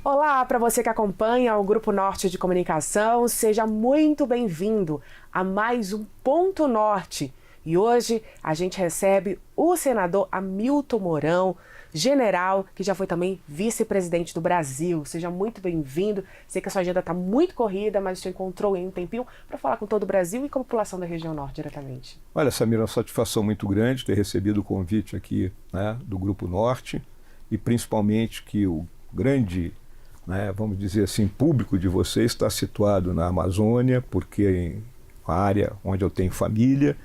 Olá, para você que acompanha o Grupo Norte de Comunicação, seja muito bem-vindo a mais um Ponto Norte. E hoje a gente recebe o senador Hamilton Mourão, general, que já foi também vice-presidente do Brasil. Seja muito bem-vindo. Sei que a sua agenda está muito corrida, mas você encontrou aí um tempinho para falar com todo o Brasil e com a população da região norte diretamente. Olha, Samira, é uma satisfação muito grande ter recebido o convite aqui, do Grupo Norte e principalmente que o grande, vamos dizer assim, público de vocês está situado na Amazônia, porque é uma área onde eu tenho família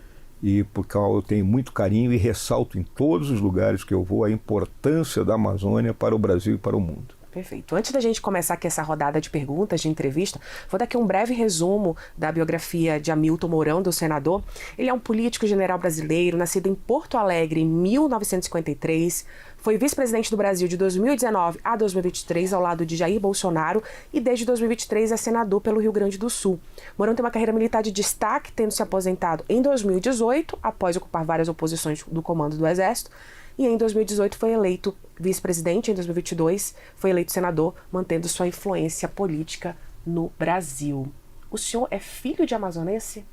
e por qual eu tenho muito carinho e ressalto em todos os lugares que eu vou a importância da Amazônia para o Brasil e para o mundo. Perfeito. Antes da gente começar aqui essa rodada de perguntas, de entrevista, vou dar aqui um breve resumo da biografia de Hamilton Mourão, do senador. Ele é um político general brasileiro, nascido em Porto Alegre em 1953, foi vice-presidente do Brasil de 2019 a 2023, ao lado de Jair Bolsonaro, e desde 2023 é senador pelo Rio Grande do Sul. Mourão tem uma carreira militar de destaque, tendo se aposentado em 2018, após ocupar várias oposições do comando do Exército, e em 2018 foi eleito vice-presidente, em 2022 foi eleito senador, mantendo sua influência política no Brasil. O senhor é filho de amazonense?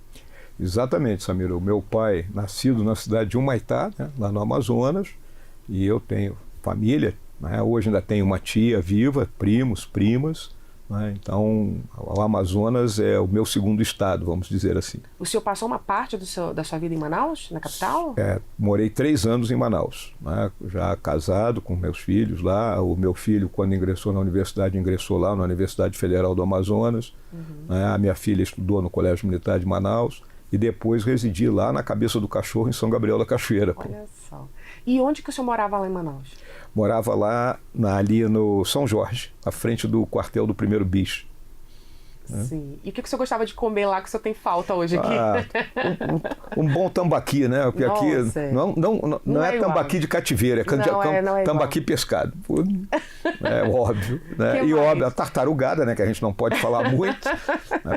Exatamente, Samira. O meu pai, nascido na cidade de Humaitá, lá no Amazonas, e eu tenho família, hoje ainda tenho uma tia viva, primos, primas, então o Amazonas é o meu segundo estado, vamos dizer assim. O senhor passou uma parte da sua vida em Manaus, na capital? Morei 3 anos em Manaus, já casado com meus filhos lá. O meu filho, quando ingressou na universidade, ingressou lá na Universidade Federal do Amazonas. A minha filha estudou no Colégio Militar de Manaus e depois residi lá na Cabeça do Cachorro, em São Gabriel da Cachoeira. Olha só. E onde que o senhor morava lá em Manaus? Morava lá ali no São Jorge, à frente do quartel do 1º BIS. Sim. E o que o senhor gostava de comer lá que o senhor tem falta hoje aqui? Um bom tambaqui, né? Porque aqui não é tambaqui de cativeiro, é tambaqui pescado. É óbvio. Né? E óbvio, a tartarugada, né? Que a gente não pode falar muito,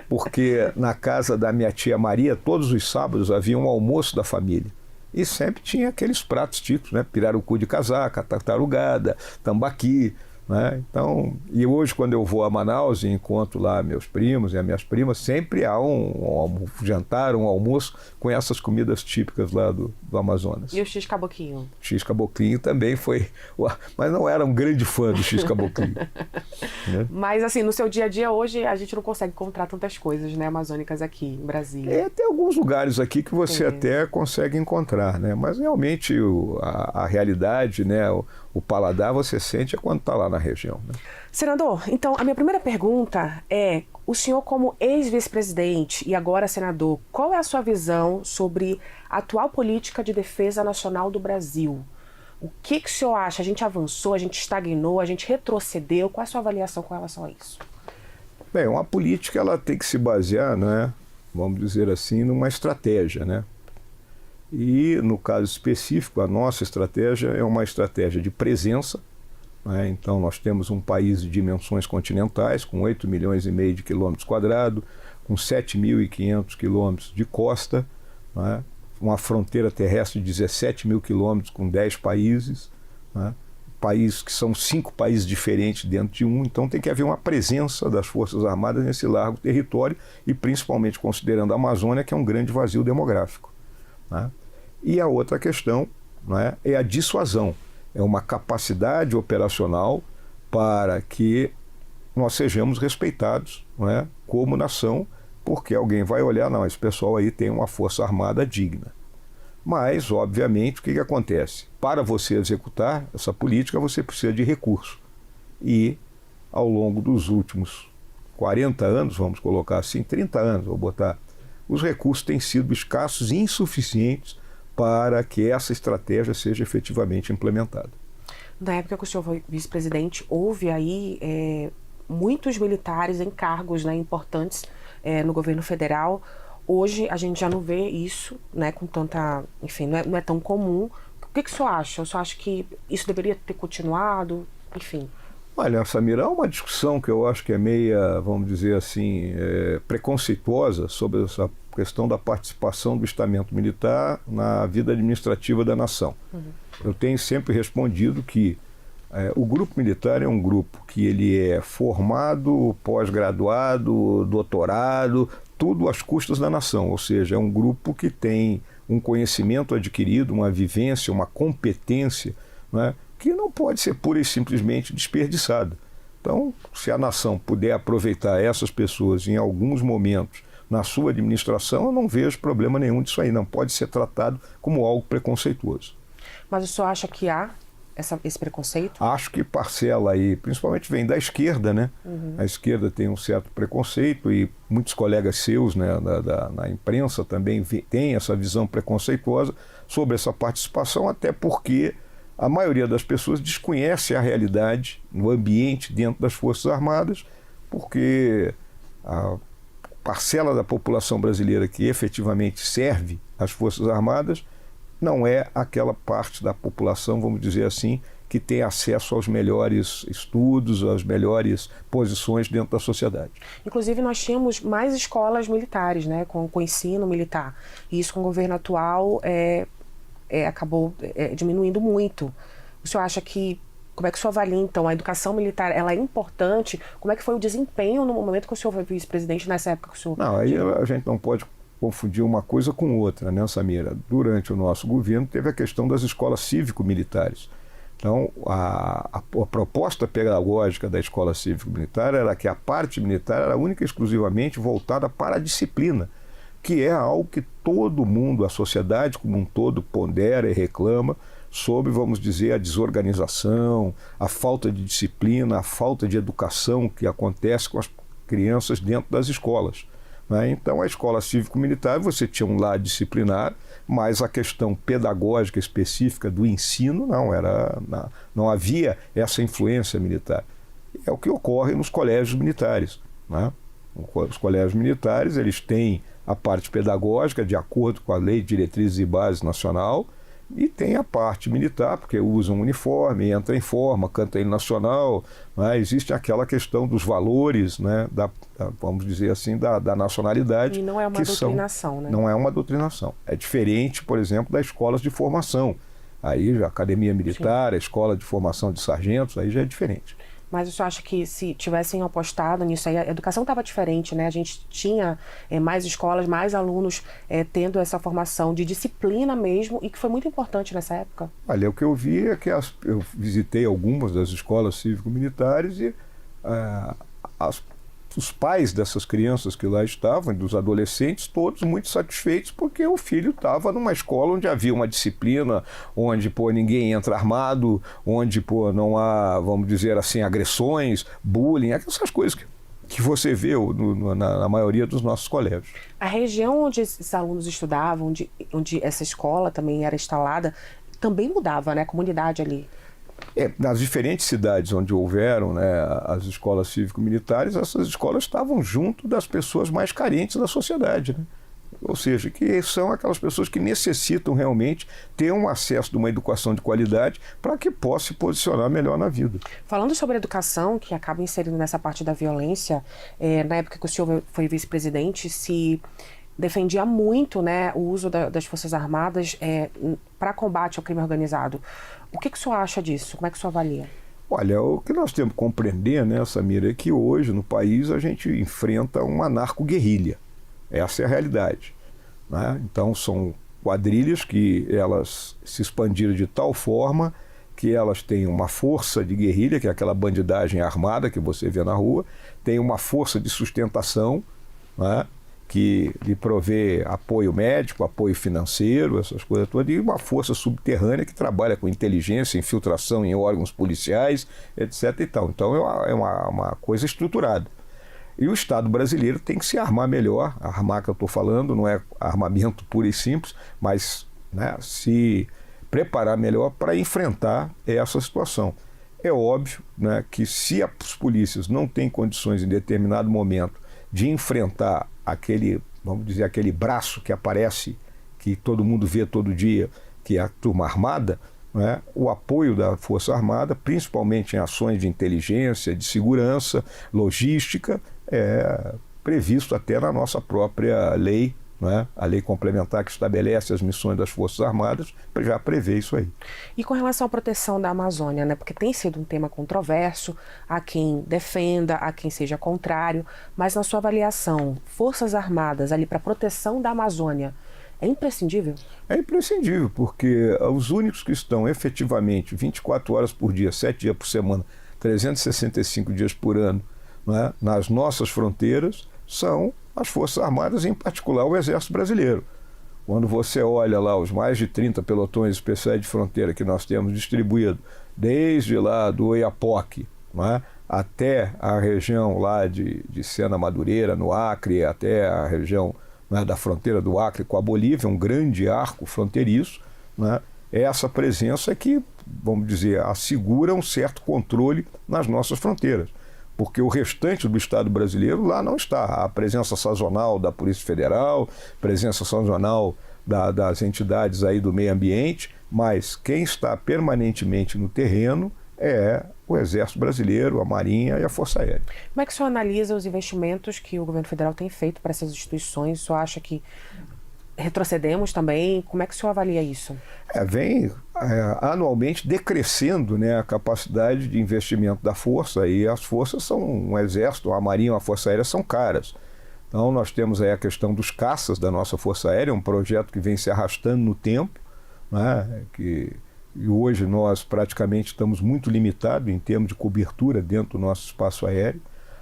porque na casa da minha tia Maria, todos os sábados havia um almoço da família. E sempre tinha aqueles pratos típicos, pirarucu de casaca, tartarugada, tambaqui. Então, e hoje quando eu vou a Manaus e encontro lá meus primos e as minhas primas, sempre há um jantar, um almoço com essas comidas típicas lá do Amazonas. E o x-caboclinho? X-caboclinho também foi, mas não era um grande fã do x-caboclinho. Mas assim, no seu dia a dia hoje a gente não consegue encontrar tantas coisas, amazônicas aqui em Brasília. Tem alguns lugares aqui que você até consegue encontrar, mas realmente a realidade, o paladar você sente quando está lá na região. Senador, então a minha primeira pergunta é, o senhor como ex-vice-presidente e agora senador, qual é a sua visão sobre a atual política de defesa nacional do Brasil? O que o senhor acha? A gente avançou, a gente estagnou, a gente retrocedeu? Qual é a sua avaliação com relação a isso? Bem, uma política ela tem que se basear, vamos dizer assim, numa estratégia, E, no caso específico, a nossa estratégia é uma estratégia de presença. Então, nós temos um país de dimensões continentais, com 8,5 milhões de quilômetros quadrados, com 7.500 quilômetros de costa, uma fronteira terrestre de 17 mil quilômetros com 10 países, países que são 5 países diferentes dentro de um. Então, tem que haver uma presença das Forças Armadas nesse largo território e, principalmente, considerando a Amazônia, que é um grande vazio demográfico. E a outra questão é a dissuasão, é uma capacidade operacional para que nós sejamos respeitados como nação, porque alguém vai olhar, não, esse pessoal aí tem uma força armada digna. Mas, obviamente, o que acontece? Para você executar essa política, você precisa de recurso. E, ao longo dos últimos 40 anos, vamos colocar assim, 30 anos, vou botar, os recursos têm sido escassos e insuficientes para que essa estratégia seja efetivamente implementada. Na época que o senhor foi vice-presidente, houve aí muitos militares em cargos importantes no governo federal. Hoje a gente já não vê isso com tanta... Enfim, não é tão comum. O que o senhor acha? O senhor acha que isso deveria ter continuado? Enfim... Olha, Samira, é uma discussão que eu acho que é meia, vamos dizer assim, preconceituosa sobre essa questão da participação do estamento militar na vida administrativa da nação. Eu tenho sempre respondido que O grupo militar é um grupo que ele é formado, pós-graduado, doutorado, tudo às custas da nação, ou seja, é um grupo que tem um conhecimento adquirido, uma vivência, uma competência, né, que não pode ser pura e simplesmente desperdiçada. Então, se a nação puder aproveitar essas pessoas em alguns momentos na sua administração, eu não vejo problema nenhum disso aí, não pode ser tratado como algo preconceituoso. Mas o senhor acha que há esse preconceito? Acho que parcela aí, principalmente vem da esquerda, né? A esquerda tem um certo preconceito e muitos colegas seus, né, na imprensa também têm essa visão preconceituosa sobre essa participação, até porque a maioria das pessoas desconhece a realidade no ambiente dentro das Forças Armadas, porque a parcela da população brasileira que efetivamente serve às Forças Armadas não é aquela parte da população, vamos dizer assim, que tem acesso aos melhores estudos, às melhores posições dentro da sociedade. Inclusive, nós tínhamos mais escolas militares, né, com ensino militar. E isso, com o governo atual, acabou diminuindo muito. O senhor acha que... Como é que o senhor avalia, então, a educação militar, ela é importante? Como é que foi o desempenho no momento que o senhor foi vice-presidente, nessa época que o senhor... Não, aí a gente não pode confundir uma coisa com outra, né, Samira? Durante o nosso governo teve a questão das escolas cívico-militares. Então, a proposta pedagógica da escola cívico-militar era que a parte militar era única e exclusivamente voltada para a disciplina, que é algo que todo mundo, a sociedade como um todo, pondera e reclama sobre, vamos dizer, a desorganização, a falta de disciplina, a falta de educação que acontece com as crianças dentro das escolas. Então, a escola cívico-militar, você tinha um lado disciplinar, mas a questão pedagógica específica do ensino não havia essa influência militar. É o que ocorre nos colégios militares, né? Os colégios militares, eles têm a parte pedagógica de acordo com a Lei de Diretrizes e Bases Nacional, e tem a parte militar, porque usa um uniforme, entra em forma, canta hino nacional, né? Existe aquela questão dos valores, né, vamos dizer assim, da nacionalidade. E não é uma doutrinação, né? Não é uma doutrinação. É diferente, por exemplo, das escolas de formação. Aí a academia militar, sim, a escola de formação de sargentos, aí já é diferente. Mas o senhor acha que se tivessem apostado nisso aí, a educação estava diferente, né? A gente tinha mais escolas, mais alunos tendo essa formação de disciplina mesmo, e que foi muito importante nessa época. Olha, o que eu vi é que eu visitei algumas das escolas cívico-militares e os pais dessas crianças que lá estavam, dos adolescentes, todos muito satisfeitos porque o filho estava numa escola onde havia uma disciplina, onde ninguém entra armado, onde não há, vamos dizer assim, agressões, bullying, essas coisas que você vê na maioria dos nossos colégios. A região onde esses alunos estudavam, onde essa escola também era instalada, também mudava, né? A comunidade ali. Nas diferentes cidades onde houveram, né, as escolas cívico-militares, essas escolas estavam junto das pessoas mais carentes da sociedade, né? Ou seja, que são aquelas pessoas que necessitam realmente ter um acesso de uma educação de qualidade para que possa se posicionar melhor na vida. Falando sobre a educação, que acaba inserindo nessa parte da violência, na época que o senhor foi vice-presidente, se defendia muito, né, o uso das Forças Armadas para combate ao crime organizado. O que o senhor acha disso? Como é que o senhor avalia? Olha, o que nós temos que compreender, né, Samira, é que hoje no país a gente enfrenta uma narco-guerrilha. Essa é a realidade, né? Então são quadrilhas que elas se expandiram de tal forma que elas têm uma força de guerrilha, que é aquela bandidagem armada que você vê na rua, tem uma força de sustentação, né, que lhe provê apoio médico, apoio financeiro, essas coisas todas, e uma força subterrânea que trabalha com inteligência, infiltração em órgãos policiais, etc. e tal. Então é uma coisa estruturada. E o Estado brasileiro tem que se armar melhor. Armar que eu estou falando não é armamento puro e simples, mas, né, se preparar melhor para enfrentar essa situação. É óbvio, né, que se as polícias não têm condições em determinado momento de enfrentar vamos dizer, aquele braço que aparece, que todo mundo vê todo dia, que é a turma armada, né? O apoio da Força Armada, principalmente em ações de inteligência, de segurança, logística, é previsto até na nossa própria lei, não é? A lei complementar que estabelece as missões das Forças Armadas já prevê isso aí. E com relação à proteção da Amazônia, né? Porque tem sido um tema controverso, há quem defenda, há quem seja contrário, mas na sua avaliação, Forças Armadas ali para proteção da Amazônia, é imprescindível? É imprescindível, porque os únicos que estão efetivamente 24 horas por dia, 7 dias por semana, 365 dias por ano, não é? Nas nossas fronteiras, são as Forças Armadas, em particular o Exército Brasileiro. Quando você olha lá os mais de 30 pelotões especiais de fronteira que nós temos distribuído, desde lá do Oiapoque, não é? Até a região lá de Sena Madureira, no Acre, até a região, não é, da fronteira do Acre com a Bolívia, um grande arco fronteiriço, não é? Essa presença é que, vamos dizer, assegura um certo controle nas nossas fronteiras. Porque o restante do Estado brasileiro lá não está. A presença sazonal da Polícia Federal, presença sazonal das entidades aí do meio ambiente, mas quem está permanentemente no terreno é o Exército Brasileiro, a Marinha e a Força Aérea. Como é que o senhor analisa os investimentos que o governo federal tem feito para essas instituições? O senhor acha que retrocedemos também? Como é que o senhor avalia isso? Vem anualmente decrescendo, né, a capacidade de investimento da Força, e as forças são, um Exército, a Marinha e a Força Aérea são caras. Então nós temos aí a questão dos caças da nossa Força Aérea, um projeto que vem se arrastando no tempo, né, e hoje nós praticamente estamos muito limitados em termos de cobertura dentro do nosso espaço aéreo.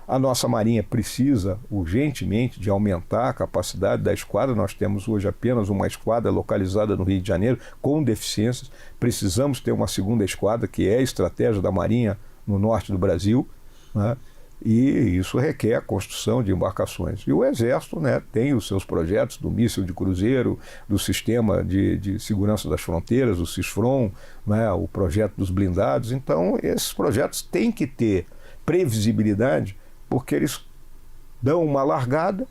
A nossa Marinha precisa urgentemente de aumentar a capacidade da esquadra. Nós temos hoje apenas uma esquadra localizada no Rio de Janeiro com deficiências. Precisamos ter uma segunda esquadra, que é a estratégia da Marinha no norte do Brasil, né? E isso requer a construção de embarcações. E o Exército, né, tem os seus projetos do míssil de cruzeiro, do sistema de segurança das fronteiras, o CISFRON, né, o projeto dos blindados. Então, esses projetos têm que ter previsibilidade, porque eles dão uma largada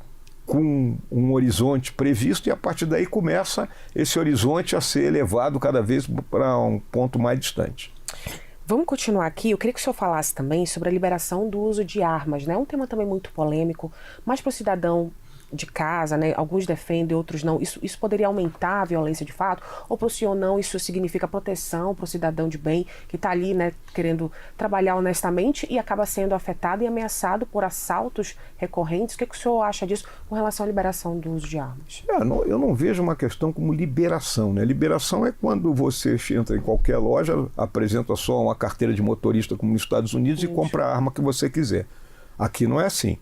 com um horizonte previsto e a partir daí começa esse horizonte a ser elevado cada vez para um ponto mais distante. Vamos continuar aqui. Eu queria que o senhor falasse também sobre a liberação do uso de armas, né? É um tema também muito polêmico, mas para o cidadão de casa, né? Alguns defendem, outros não. Isso poderia aumentar a violência de fato? Ou para o senhor não, isso significa proteção para o cidadão de bem que está ali, né, querendo trabalhar honestamente e acaba sendo afetado e ameaçado por assaltos recorrentes? O que o senhor acha disso com relação à liberação do uso de armas? Eu não vejo uma questão como liberação, né? Liberação é quando você entra em qualquer loja, apresenta só uma carteira de motorista como nos Estados Unidos e compra a arma que você quiser. Aqui não é assim.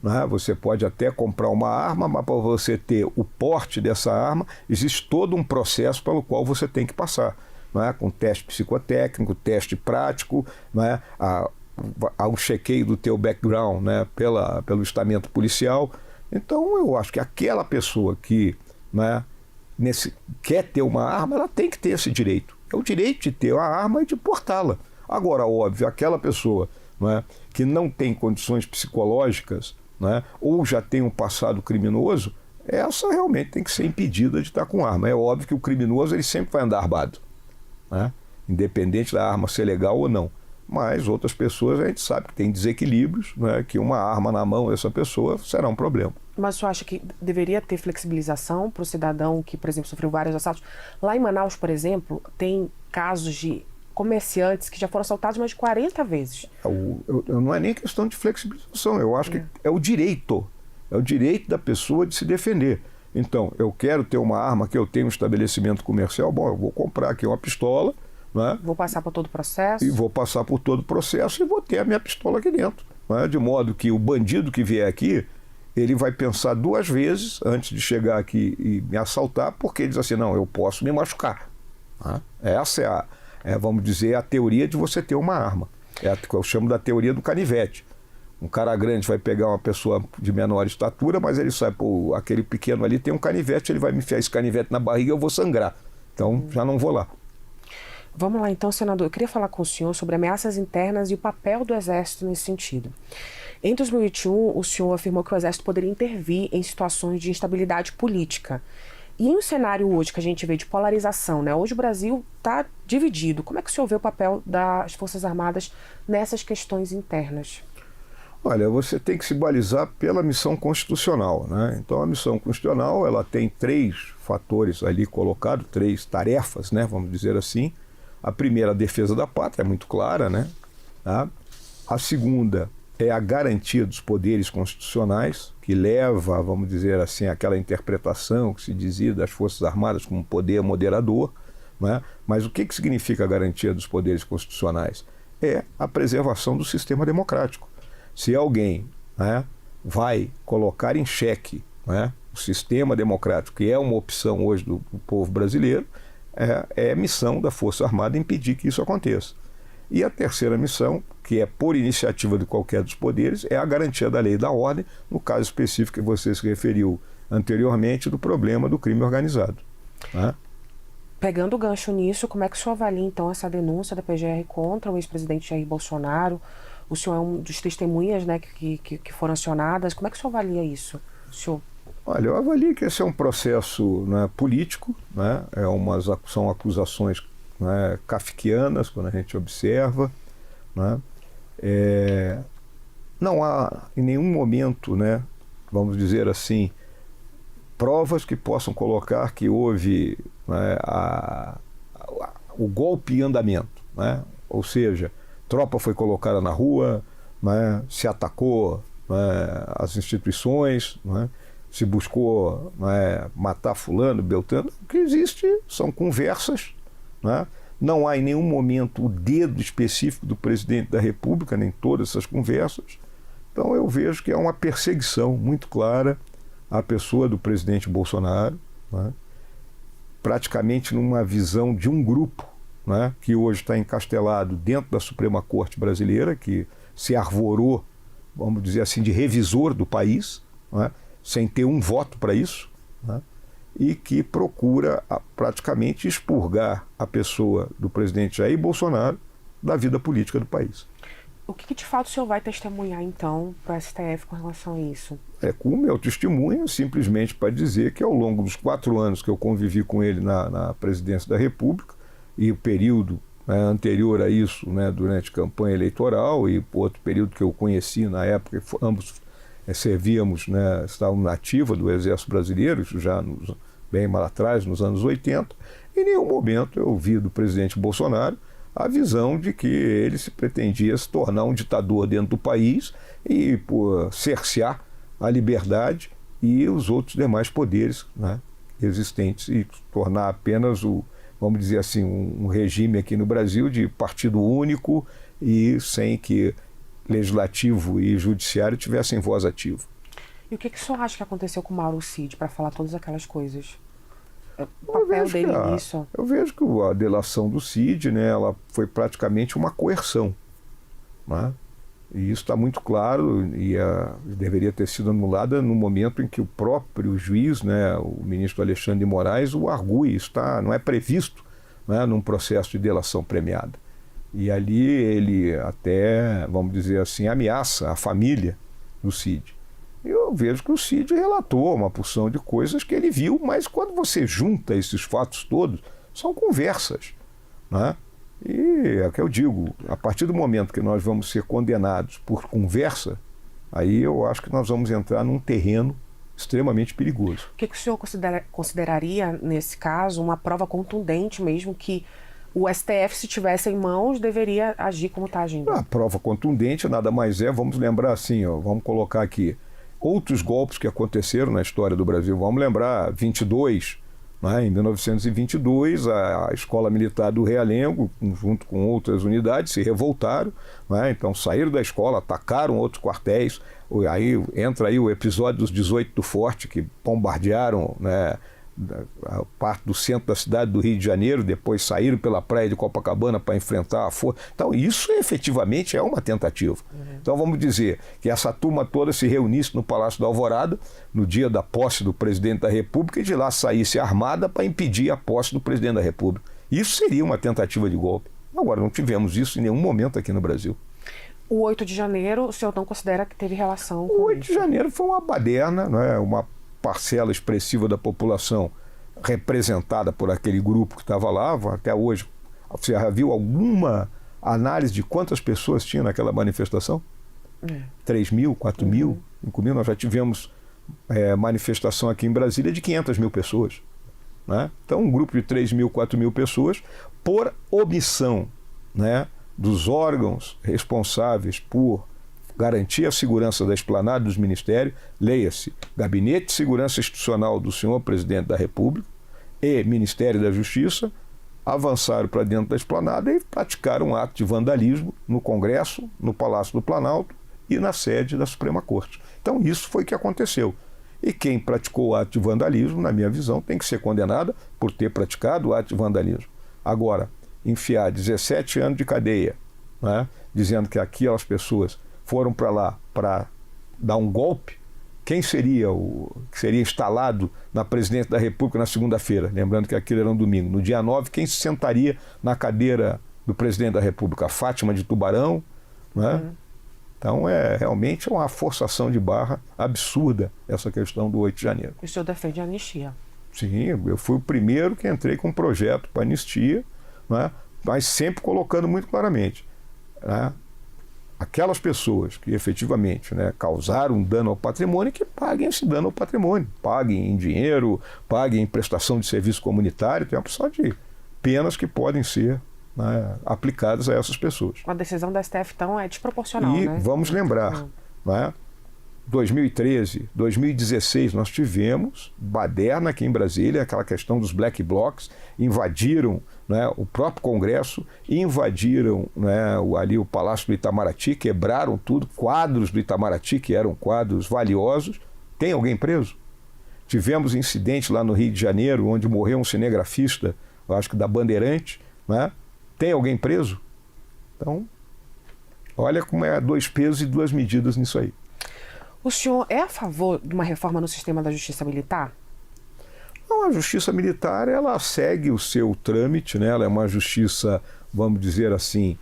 Né? Você pode até comprar uma arma, mas para você ter o porte dessa arma, existe todo um processo pelo qual você tem que passar. Né? Com teste psicotécnico, teste prático, né? Ao chequeio do teu background, né? Pelo estamento policial. Então eu acho que aquela pessoa que, né, quer ter uma arma, ela tem que ter esse direito. É o direito de ter uma arma e de portá-la. Agora, óbvio, aquela pessoa, né, que não tem condições psicológicas, né, ou já tem um passado criminoso, essa realmente tem que ser impedida de estar com arma. É óbvio que o criminoso ele sempre vai andar armado, né, independente da arma ser legal ou não. Mas outras pessoas a gente sabe que tem desequilíbrios, né, que uma arma na mão dessa pessoa será um problema. Mas o senhor acha que deveria ter flexibilização para o cidadão que, por exemplo, sofreu vários assaltos? Lá em Manaus, por exemplo, tem casos de comerciantes que já foram assaltados mais de 40 vezes. Não é nem questão de flexibilização, eu acho que é o direito da pessoa de se defender. Então, eu quero ter uma arma, que eu tenho um estabelecimento comercial, bom, eu vou comprar aqui uma pistola, né? Vou passar por todo o processo. E vou passar por todo o processo e vou ter a minha pistola aqui dentro. Né? De modo que o bandido que vier aqui, ele vai pensar 2 vezes antes de chegar aqui e me assaltar, porque ele diz assim, não, eu posso me machucar. Né? Essa vamos dizer, a teoria de você ter uma arma. Eu chamo da teoria do canivete. Um cara grande vai pegar uma pessoa de menor estatura, mas ele sabe, pô, aquele pequeno ali tem um canivete, ele vai me enfiar esse canivete na barriga e eu vou sangrar. Então, já não vou lá. Vamos lá então, senador. Eu queria falar com o senhor sobre ameaças internas e o papel do Exército nesse sentido. Em 2021, o senhor afirmou que o Exército poderia intervir em situações de instabilidade política. E em um cenário hoje que a gente vê de polarização, né? Hoje o Brasil está dividido. Como é que o senhor vê o papel das Forças Armadas nessas questões internas? Olha, você tem que se balizar pela missão constitucional, né? Então, a missão constitucional, ela tem 3 fatores ali colocados, 3 tarefas, né? Vamos dizer assim. A primeira, a defesa da pátria, é muito clara, né? Tá? A segunda é a garantia dos poderes constitucionais, que leva, vamos dizer assim, àquela interpretação que se dizia das Forças Armadas como poder moderador, né? Mas o que significa a garantia dos poderes constitucionais? É a preservação do sistema democrático. Se alguém, né, vai colocar em xeque, né, o sistema democrático, que é uma opção hoje do povo brasileiro, é missão da Força Armada impedir que isso aconteça. E a terceira missão, que é por iniciativa de qualquer dos poderes, é a garantia da lei e da ordem, no caso específico que você se referiu anteriormente, do problema do crime organizado. Né? Pegando o gancho nisso, como é que o senhor avalia, então, essa denúncia da PGR contra o ex-presidente Jair Bolsonaro? O senhor é um dos testemunhas, né, que foram acionadas. Como é que o senhor avalia isso? Senhor... Olha, eu avalio que esse é um processo, né, político, né, são acusações, né, kafkianas, quando a gente observa. Né, não há em nenhum momento, né, vamos dizer assim, provas que possam colocar que houve, né, o golpe em andamento, né, ou seja, tropa foi colocada na rua, né, se atacou, né, as instituições, né, se buscou, né, matar fulano, beltrano. O que existe são conversas, né? Não há em nenhum momento o dedo específico do presidente da República, nem todas essas conversas. Então eu vejo que é uma perseguição muito clara à pessoa do presidente Bolsonaro, né, praticamente numa visão de um grupo, né, que hoje está encastelado dentro da Suprema Corte brasileira, que se arvorou, vamos dizer assim, de revisor do país, né, sem ter um voto para isso, né, e que procura praticamente expurgar a pessoa do presidente Jair Bolsonaro da vida política do país. O que de fato o senhor vai testemunhar, então, para o STF com relação a isso? Com o meu testemunho, simplesmente para dizer que ao longo dos 4 anos que eu convivi com ele na presidência da República, e o período, né, anterior a isso, né, durante a campanha eleitoral, e outro período que eu conheci na época, ambos servíamos, né, estávamos na ativa do Exército Brasileiro, isso já bem mais atrás, nos anos 80, em nenhum momento eu vi do presidente Bolsonaro a visão de que ele se pretendia se tornar um ditador dentro do país e por cercear a liberdade e os outros demais poderes, né, existentes, e tornar apenas vamos dizer assim, um regime aqui no Brasil de partido único e sem que legislativo e judiciário tivessem voz ativa. E o que o senhor acha que aconteceu com o Mauro Cid para falar todas aquelas coisas? O papel dele nisso? Eu vejo que a delação do Cid, né, ela foi praticamente uma coerção. Né? E isso está muito claro e deveria ter sido anulada no momento em que o próprio juiz, né, o ministro Alexandre de Moraes, o argue. Isso não é previsto, né, num processo de delação premiada. E ali ele até, vamos dizer assim, ameaça a família do Cid. Eu vejo que o Cid relatou uma porção de coisas que ele viu, mas quando você junta esses fatos todos, são conversas. Né? E é o que eu digo, a partir do momento que nós vamos ser condenados por conversa, aí eu acho que nós vamos entrar num terreno extremamente perigoso. O que o senhor consideraria, nesse caso, uma prova contundente mesmo que o STF, se tivesse em mãos, deveria agir como está agindo? A prova contundente nada mais vamos lembrar assim, vamos colocar aqui, outros golpes que aconteceram na história do Brasil. Vamos lembrar 22, né, em 1922, a Escola Militar do Realengo, junto com outras unidades, se revoltaram, né, então saíram da escola, atacaram outros quartéis. Aí entra aí o episódio dos 18 do Forte, que bombardearam, né, a parte do centro da cidade do Rio de Janeiro, depois saíram pela praia de Copacabana para enfrentar a força. Então isso efetivamente é uma tentativa. Então vamos dizer que essa turma toda se reunisse no Palácio da Alvorada no dia da posse do presidente da República e de lá saísse armada para impedir a posse do presidente da República. Isso seria uma tentativa de golpe. Agora, não tivemos isso em nenhum momento aqui no Brasil. O 8 de janeiro, o senhor não considera que teve relação com isso? O 8 de janeiro foi uma baderna, não é? Uma parcela expressiva da população representada por aquele grupo que estava lá. Até hoje, você já viu alguma análise de quantas pessoas tinha naquela manifestação? 3 mil, 4 mil, 5 mil. Nós já tivemos manifestação aqui em Brasília de 500 mil pessoas. Né? Então, um grupo de 3 mil, 4 mil pessoas, por omissão, né, dos órgãos responsáveis por garantir a segurança da esplanada dos ministérios, leia-se Gabinete de Segurança Institucional do senhor Presidente da República e Ministério da Justiça, avançaram para dentro da esplanada e praticaram um ato de vandalismo no Congresso, no Palácio do Planalto e na sede da Suprema Corte. Então isso foi o que aconteceu. E quem praticou o ato de vandalismo, na minha visão, tem que ser condenada por ter praticado o ato de vandalismo. Agora, enfiar 17 anos de cadeia, né, dizendo que aquelas pessoas foram para lá para dar um golpe, quem seria o que seria instalado na presidência da República na segunda-feira? Lembrando que aquilo era um domingo. No dia 9, quem se sentaria na cadeira do presidente da República? A Fátima de Tubarão, né? Então, realmente uma forçação de barra absurda essa questão do 8 de janeiro. O senhor defende a anistia? Sim, eu fui o primeiro que entrei com um projeto para anistia, né? Mas sempre colocando muito claramente, né, aquelas pessoas que efetivamente, né, causaram um dano ao patrimônio, que paguem esse dano ao patrimônio. Paguem em dinheiro, paguem em prestação de serviço comunitário, tem uma opção de penas que podem ser, né, aplicadas a essas pessoas. A decisão da STF, então, é desproporcional, e né? Vamos lembrar, né, 2013, 2016, nós tivemos baderna aqui em Brasília, aquela questão dos black blocs, invadiram, né, o próprio Congresso, invadiram, né, ali o Palácio do Itamaraty, quebraram tudo, quadros do Itamaraty, que eram quadros valiosos. Tem alguém preso? Tivemos incidente lá no Rio de Janeiro, onde morreu um cinegrafista, eu acho que da Bandeirante, né? Tem alguém preso? Então, olha como é 2 pesos e 2 medidas nisso aí. O senhor é a favor de uma reforma no sistema da justiça militar? Não, a justiça militar, ela segue o seu trâmite, né? Ela é uma justiça, vamos dizer assim,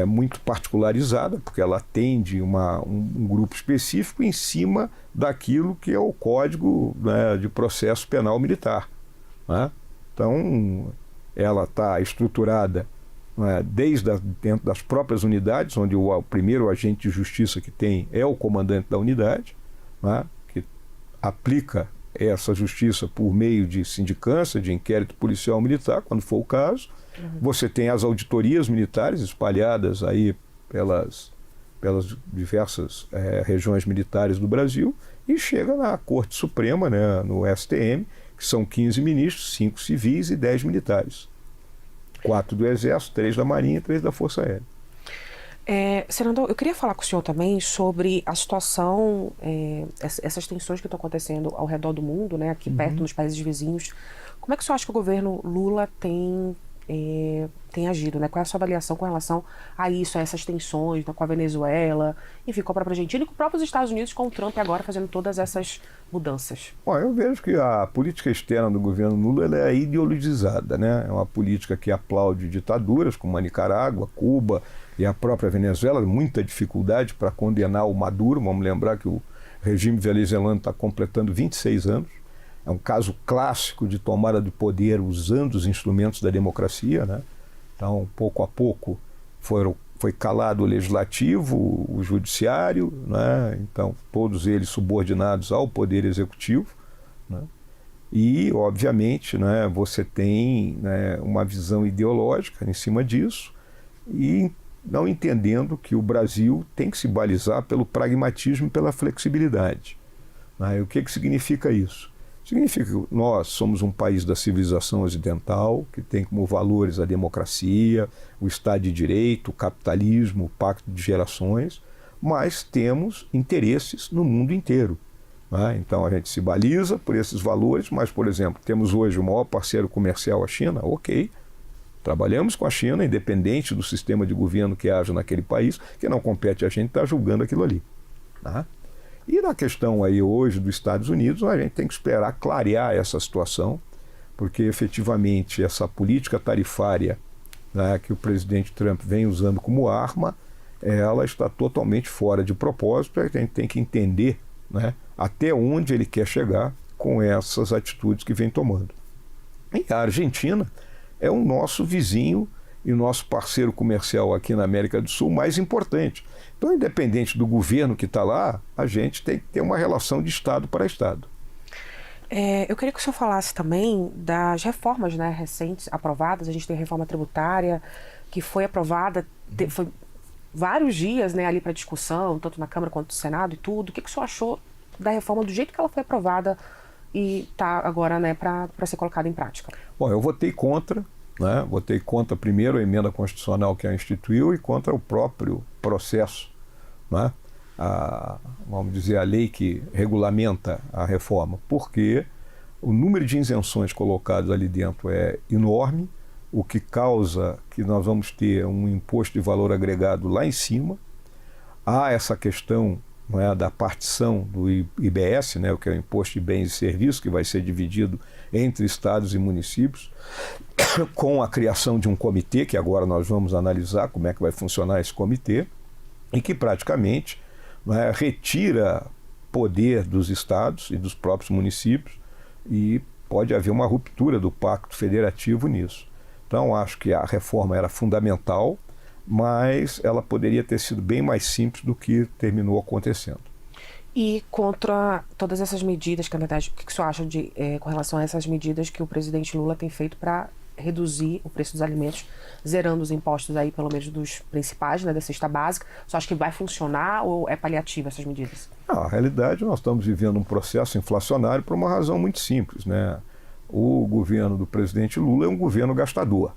muito particularizada, porque ela atende um grupo específico em cima daquilo que é o Código, né, de Processo Penal Militar, né? Então, ela está estruturada, né, dentro das próprias unidades, onde o primeiro agente de justiça que tem é o comandante da unidade, né, que aplica essa justiça por meio de sindicância, de inquérito policial militar, quando for o caso. Você tem as auditorias militares espalhadas aí pelas diversas regiões militares do Brasil e chega na Corte Suprema, né, no STM, que são 15 ministros, 5 civis e 10 militares. 4 do Exército, 3 da Marinha e 3 da Força Aérea. Senador, eu queria falar com o senhor também sobre a situação, essas tensões que estão acontecendo ao redor do mundo, né, aqui perto, nos países vizinhos. Como é que o senhor acha que o governo Lula tem agido, né? Qual é a sua avaliação com relação a isso, a essas tensões, né, com a Venezuela, enfim, com a própria Argentina e com os próprios Estados Unidos, com o Trump agora fazendo todas essas mudanças? Bom, eu vejo que a política externa do governo Lula ela é ideologizada, né? É uma política que aplaude ditaduras como a Nicarágua, Cuba e a própria Venezuela, muita dificuldade para condenar o Maduro. Vamos lembrar que o regime venezuelano está completando 26 anos. É um caso clássico de tomada de poder usando os instrumentos da democracia, né? Então, pouco a pouco, foi calado o legislativo, o judiciário, né? Então, todos eles subordinados ao poder executivo, né? E, obviamente, né, você tem, né, uma visão ideológica em cima disso e não entendendo que o Brasil tem que se balizar pelo pragmatismo e pela flexibilidade, né? E o que significa isso? Significa que nós somos um país da civilização ocidental, que tem como valores a democracia, o Estado de Direito, o capitalismo, o pacto de gerações, mas temos interesses no mundo inteiro, né? Então a gente se baliza por esses valores, mas, por exemplo, temos hoje o maior parceiro comercial, a China, ok, trabalhamos com a China, independente do sistema de governo que haja naquele país, que não compete a gente estar julgando aquilo ali, né? E na questão aí hoje dos Estados Unidos, a gente tem que esperar clarear essa situação, porque efetivamente essa política tarifária, né, que o presidente Trump vem usando como arma, ela está totalmente fora de propósito. A gente tem que entender, né, até onde ele quer chegar com essas atitudes que vem tomando. E a Argentina é o nosso vizinho e nosso parceiro comercial aqui na América do Sul mais importante. Então, independente do governo que está lá, a gente tem que ter uma relação de Estado para Estado. Eu queria que o senhor falasse também das reformas, né, recentes aprovadas. A gente tem a reforma tributária que foi aprovada, foi vários dias, né, ali para discussão, tanto na Câmara quanto no Senado e tudo. O que o senhor achou da reforma do jeito que ela foi aprovada e está agora, né, para ser colocada em prática? Bom, eu votei contra, né? Votei contra primeiro a emenda constitucional que a instituiu e contra o próprio processo, né? Vamos dizer, a lei que regulamenta a reforma, porque o número de isenções colocadas ali dentro é enorme, o que causa que nós vamos ter um imposto de valor agregado lá em cima. Há essa questão, não é, da partição do IBS, né, o que é o Imposto de Bens e Serviços, que vai ser dividido entre estados e municípios, com a criação de um comitê, que agora nós vamos analisar como é que vai funcionar esse comitê, e que praticamente, não é, retira poder dos estados e dos próprios municípios, e pode haver uma ruptura do pacto federativo nisso. Então, acho que a reforma era fundamental, mas ela poderia ter sido bem mais simples do que terminou acontecendo. E contra todas essas medidas, que na verdade, o que o senhor acha com relação a essas medidas que o presidente Lula tem feito para reduzir o preço dos alimentos, zerando os impostos aí, pelo menos dos principais, né, da cesta básica? Você acha que vai funcionar ou é paliativa essas medidas? Na realidade, nós estamos vivendo um processo inflacionário por uma razão muito simples, né? O governo do presidente Lula é um governo gastador.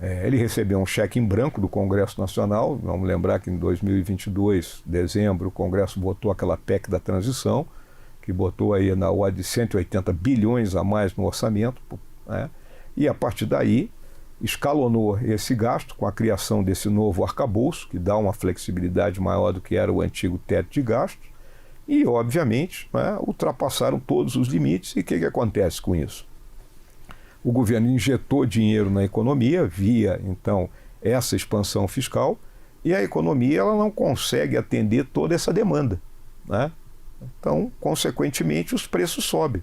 Ele recebeu um cheque em branco do Congresso Nacional. Vamos lembrar que em 2022, dezembro, o Congresso votou aquela PEC da transição, que botou aí na ordem de 180 bilhões a mais no orçamento, né? E a partir daí escalonou esse gasto com a criação desse novo arcabouço, que dá uma flexibilidade maior do que era o antigo teto de gastos, e, obviamente, né, ultrapassaram todos os limites. E o que acontece com isso? O governo injetou dinheiro na economia via, então, essa expansão fiscal, e a economia ela não consegue atender toda essa demanda, né? Então, consequentemente, os preços sobem.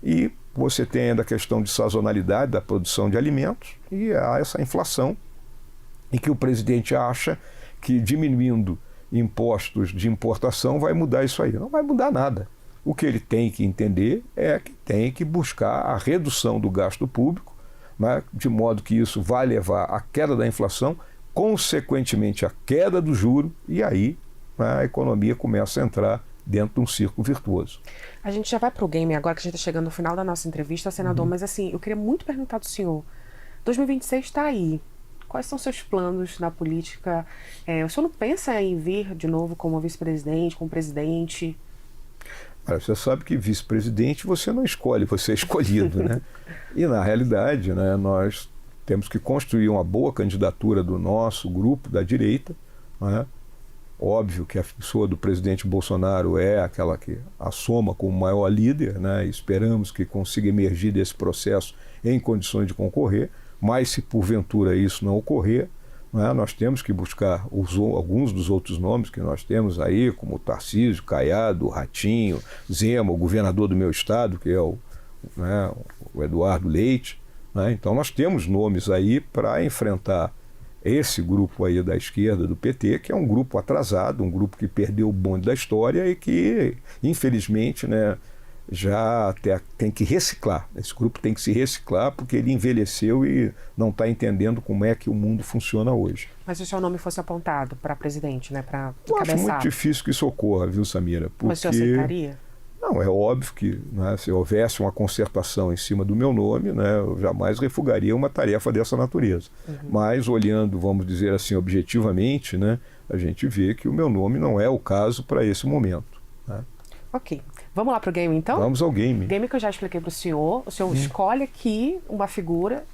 E você tem ainda a questão de sazonalidade da produção de alimentos e há essa inflação, e que o presidente acha que diminuindo impostos de importação vai mudar isso aí. Não vai mudar nada. O que ele tem que entender é que tem que buscar a redução do gasto público, né, de modo que isso vai levar à queda da inflação, consequentemente à queda do juro, e aí, né, a economia começa a entrar dentro de um círculo virtuoso. A gente já vai para o game agora, que a gente está chegando no final da nossa entrevista, senador, mas assim, eu queria muito perguntar do senhor, 2026 está aí, quais são seus planos na política? O senhor não pensa em vir de novo como vice-presidente, como presidente? Você sabe que vice-presidente você não escolhe, você é escolhido, né? E na realidade, né, nós temos que construir uma boa candidatura do nosso grupo da direita, né? Óbvio que a pessoa do presidente Bolsonaro é aquela que assoma como maior líder, né? Esperamos que consiga emergir desse processo em condições de concorrer, mas se porventura isso não ocorrer, né, nós temos que buscar alguns dos outros nomes que nós temos aí, como Tarcísio, Caiado, Ratinho, Zema, o governador do meu estado, que é o Eduardo Leite, né? Então nós temos nomes aí para enfrentar esse grupo aí da esquerda, do PT, que é um grupo atrasado, um grupo que perdeu o bonde da história e que, infelizmente, né, já tem que reciclar. Esse grupo tem que se reciclar porque ele envelheceu e não está entendendo como é que o mundo funciona hoje. Mas se o seu nome fosse apontado para presidente, né, para eu acho muito difícil que isso ocorra, viu, Samira? Porque... Mas o senhor aceitaria? Não, é óbvio que, né, se houvesse uma concertação em cima do meu nome, né, eu jamais refugaria uma tarefa dessa natureza. Mas olhando, vamos dizer assim, objetivamente, né, a gente vê que o meu nome não é o caso para esse momento, né? Ok. Vamos lá para o game, então? Vamos ao game. Game que eu já expliquei para o senhor escolhe aqui uma figura,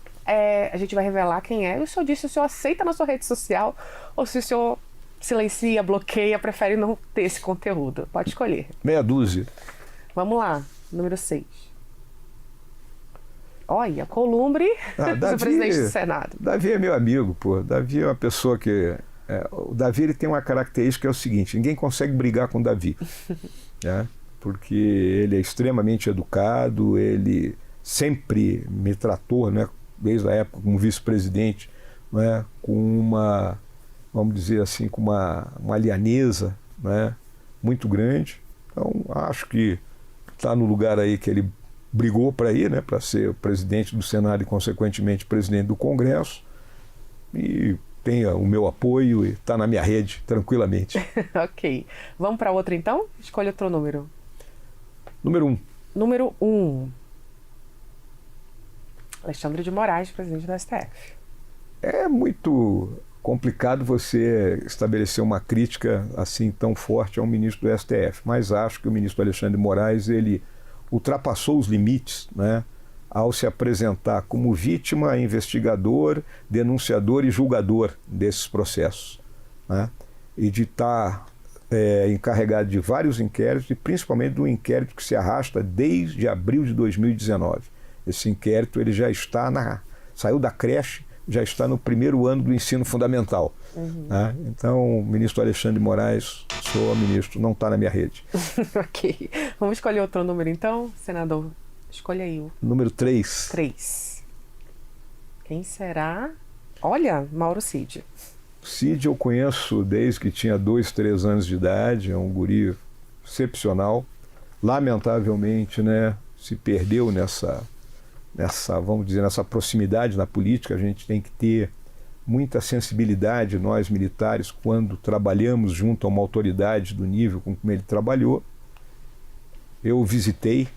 a gente vai revelar quem é, e o senhor diz se o senhor aceita na sua rede social ou se o senhor silencia, bloqueia, prefere não ter esse conteúdo. Pode escolher. Meia dúzia. Vamos lá, número 6. Olha, Columbre, do presidente do Senado. Davi é meu amigo, pô. Davi é uma pessoa que... o Davi ele tem uma característica, é o seguinte, ninguém consegue brigar com o Davi. Né? Porque ele é extremamente educado, ele sempre me tratou, né, desde a época como vice-presidente, né, com uma, vamos dizer assim, com uma lianeza, né, muito grande. Então, acho que está no lugar aí que ele brigou para ir, né, para ser o presidente do Senado e, consequentemente, presidente do Congresso. E tenha o meu apoio e está na minha rede, tranquilamente. Ok. Vamos para outra, então? Escolha outro número. Número 1. Número 1. Alexandre de Moraes, presidente do STF. É muito complicado você estabelecer uma crítica assim tão forte a um ministro do STF, mas acho que o ministro Alexandre de Moraes, ele ultrapassou os limites, né, ao se apresentar como vítima, investigador, denunciador e julgador desses processos, né, e de estar encarregado de vários inquéritos e principalmente de um inquérito que se arrasta desde abril de 2019. Esse inquérito ele já está saiu da creche, já está no primeiro ano do ensino fundamental. Né? Então, o ministro Alexandre de Moraes, sou ministro, não está na minha rede. Ok. Vamos escolher outro número, então, senador? Escolha aí o... Número 3. 3. Quem será? Olha, Mauro Cid. Cid eu conheço desde que tinha 2, 3 anos de idade, é um guri excepcional. Lamentavelmente, né, se perdeu nessa, vamos dizer, nessa proximidade na política. A gente tem que ter muita sensibilidade, nós militares, quando trabalhamos junto a uma autoridade do nível com que ele trabalhou. Eu o visitei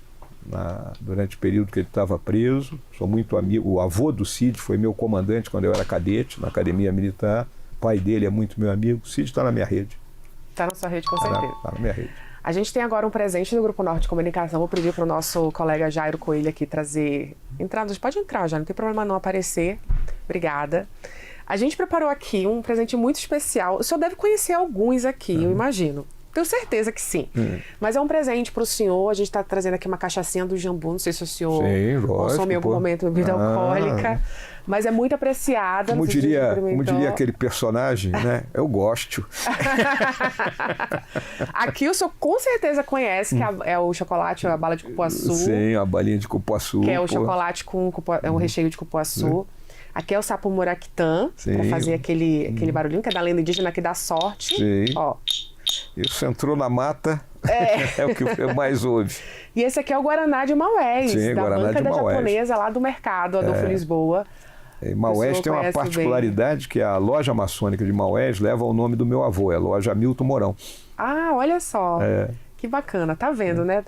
durante o período que ele estava preso, sou muito amigo. O avô do Cid foi meu comandante quando eu era cadete na Academia Militar. O pai dele é muito meu amigo. O Cid está na minha rede. Está na sua rede, com certeza. Está na minha rede. A gente tem agora um presente do Grupo Norte de Comunicação. Vou pedir para o nosso colega Jairo Coelho aqui trazer... Pode entrar, já não tem problema não aparecer. Obrigada. A gente preparou aqui um presente muito especial. O senhor deve conhecer alguns aqui, eu imagino. Tenho certeza que sim. Mas é um presente para o senhor. A gente está trazendo aqui uma cachaçinha do Jambu. Não sei se o senhor consome em algum momento bebida alcoólica. Mas é muito apreciada. Como diria aquele personagem, né? Eu gosto. Aqui o senhor com certeza conhece, que é o chocolate, a bala de cupuaçu. Sim, a balinha de cupuaçu. Que é o chocolate com um recheio de cupuaçu. Aqui é o sapo muraquitã, para fazer aquele barulhinho, que é da lenda indígena que dá sorte. Sim. Ó. Isso entrou na mata, é o que mais ouve. E esse aqui é o Guaraná de Maués, da Guaraná banca de da Maués. Japonesa lá do mercado, Adolfo Lisboa. E Maués tem uma particularidade que a loja maçônica de Maués leva o nome do meu avô, é a loja Hamilton Mourão. Ah, olha só, que bacana, tá vendo, né?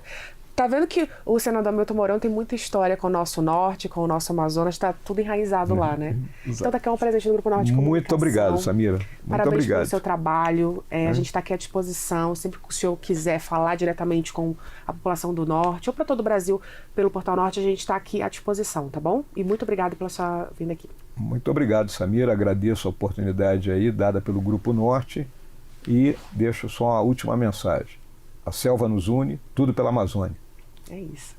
Tá vendo que o senador Hamilton Mourão tem muita história com o nosso norte, com o nosso Amazonas, tá tudo enraizado lá, né? Então daqui é um presente do Grupo Norte de Comunicação. Muito obrigado, Samira. Muito Parabéns obrigado pelo seu trabalho. A gente está aqui à disposição, sempre que o senhor quiser falar diretamente com a população do Norte ou para todo o Brasil pelo Portal Norte, a gente está aqui à disposição, tá bom? E muito obrigado pela sua vinda aqui. Muito obrigado, Samira. Agradeço a oportunidade aí dada pelo Grupo Norte e deixo só a última mensagem. A selva nos une, tudo pela Amazônia. É isso.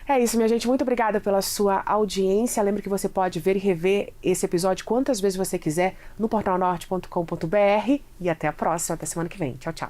É isso, minha gente. Muito obrigada pela sua audiência. Lembre que você pode ver e rever esse episódio quantas vezes você quiser no portalnorte.com.br e até a próxima, até semana que vem. Tchau, tchau.